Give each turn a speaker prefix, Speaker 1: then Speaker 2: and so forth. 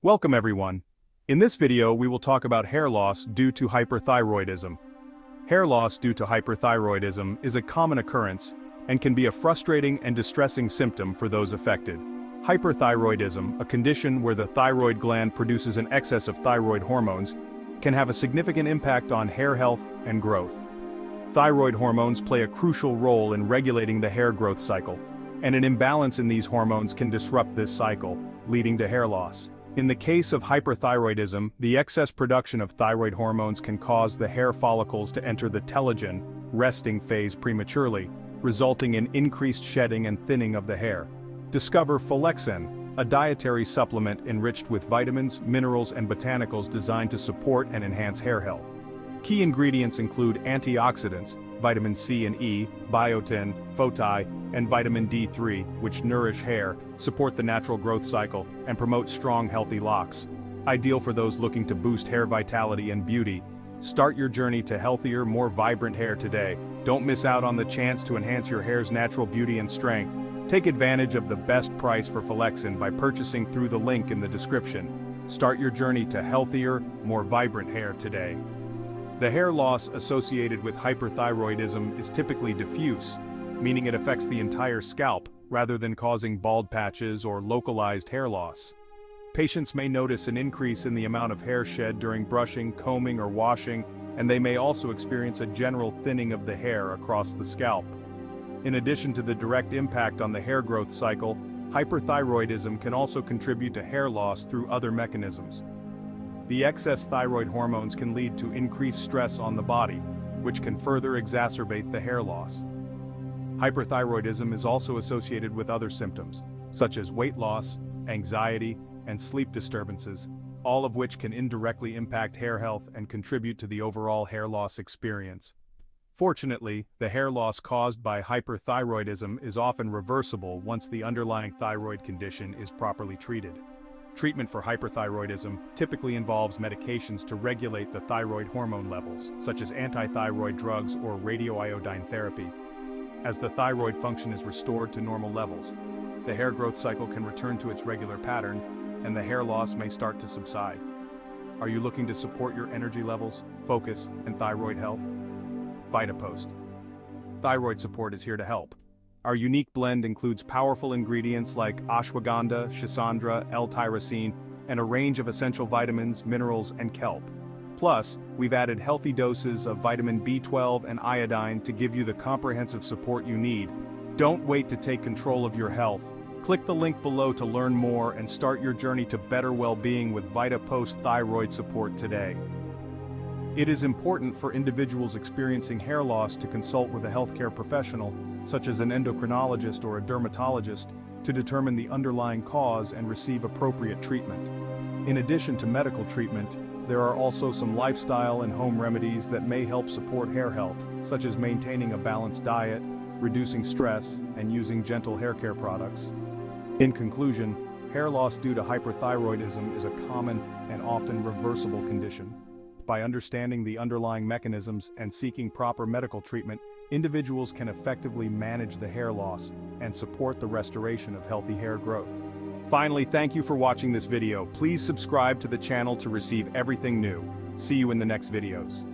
Speaker 1: Welcome everyone. In this video we will talk about hair loss due to hyperthyroidism. Hair loss due to hyperthyroidism is a common occurrence and can be a frustrating and distressing symptom for those affected. Hyperthyroidism, a condition where the thyroid gland produces an excess of thyroid hormones, can have a significant impact on hair health and growth. Thyroid hormones play a crucial role in regulating the hair growth cycle, and an imbalance in these hormones can disrupt this cycle, leading to hair loss. In the case of hyperthyroidism, the excess production of thyroid hormones can cause the hair follicles to enter the telogen, resting phase prematurely, resulting in increased shedding and thinning of the hair. Discover Folexin, a dietary supplement enriched with vitamins, minerals and botanicals designed to support and enhance hair health. Key ingredients include antioxidants, vitamin C and E, biotin, photi, and vitamin D3, which nourish hair, support the natural growth cycle, and promote strong, healthy locks. Ideal for those looking to boost hair vitality and beauty. Start your journey to healthier, more vibrant hair today. Don't miss out on the chance to enhance your hair's natural beauty and strength. Take advantage of the best price for Folexin by purchasing through the link in the description. Start your journey to healthier, more vibrant hair today. The hair loss associated with hyperthyroidism is typically diffuse, meaning it affects the entire scalp, rather than causing bald patches or localized hair loss. Patients may notice an increase in the amount of hair shed during brushing, combing or washing, and they may also experience a general thinning of the hair across the scalp. In addition to the direct impact on the hair growth cycle, hyperthyroidism can also contribute to hair loss through other mechanisms. The excess thyroid hormones can lead to increased stress on the body, which can further exacerbate the hair loss. Hyperthyroidism is also associated with other symptoms, such as weight loss, anxiety, and sleep disturbances, all of which can indirectly impact hair health and contribute to the overall hair loss experience. Fortunately, the hair loss caused by hyperthyroidism is often reversible once the underlying thyroid condition is properly treated. Treatment for hyperthyroidism typically involves medications to regulate the thyroid hormone levels, such as antithyroid drugs or radioiodine therapy. As the thyroid function is restored to normal levels, the hair growth cycle can return to its regular pattern, and the hair loss may start to subside. Are you looking to support your energy levels, focus, and thyroid health? VitaPost. Thyroid Support is here to help. Our unique blend includes powerful ingredients like ashwagandha, schisandra, L-tyrosine, and a range of essential vitamins, minerals, and kelp. Plus, we've added healthy doses of vitamin B12 and iodine to give you the comprehensive support you need. Don't wait to take control of your health. Click the link below to learn more and start your journey to better well-being with VitaPost Thyroid Support today. It is important for individuals experiencing hair loss to consult with a healthcare professional, such as an endocrinologist or a dermatologist, to determine the underlying cause and receive appropriate treatment. In addition to medical treatment, there are also some lifestyle and home remedies that may help support hair health, such as maintaining a balanced diet, reducing stress, and using gentle hair care products. In conclusion, hair loss due to hyperthyroidism is a common and often reversible condition. By understanding the underlying mechanisms and seeking proper medical treatment, individuals can effectively manage the hair loss and support the restoration of healthy hair growth. Finally, thank you for watching this video. Please subscribe to the channel to receive everything new. See you in the next videos.